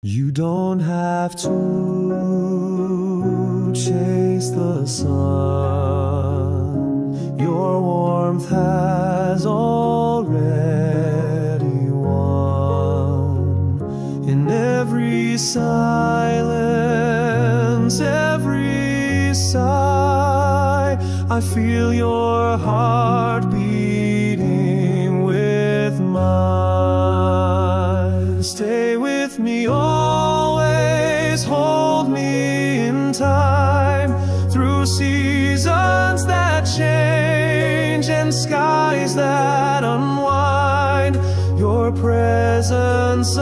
You don't have to chase the sun. Your warmth has already won. In every silence, every sigh, I feel your heart beating with mine. Stay with me always, hold me in time, through seasons that change and skies that unwind. Your presence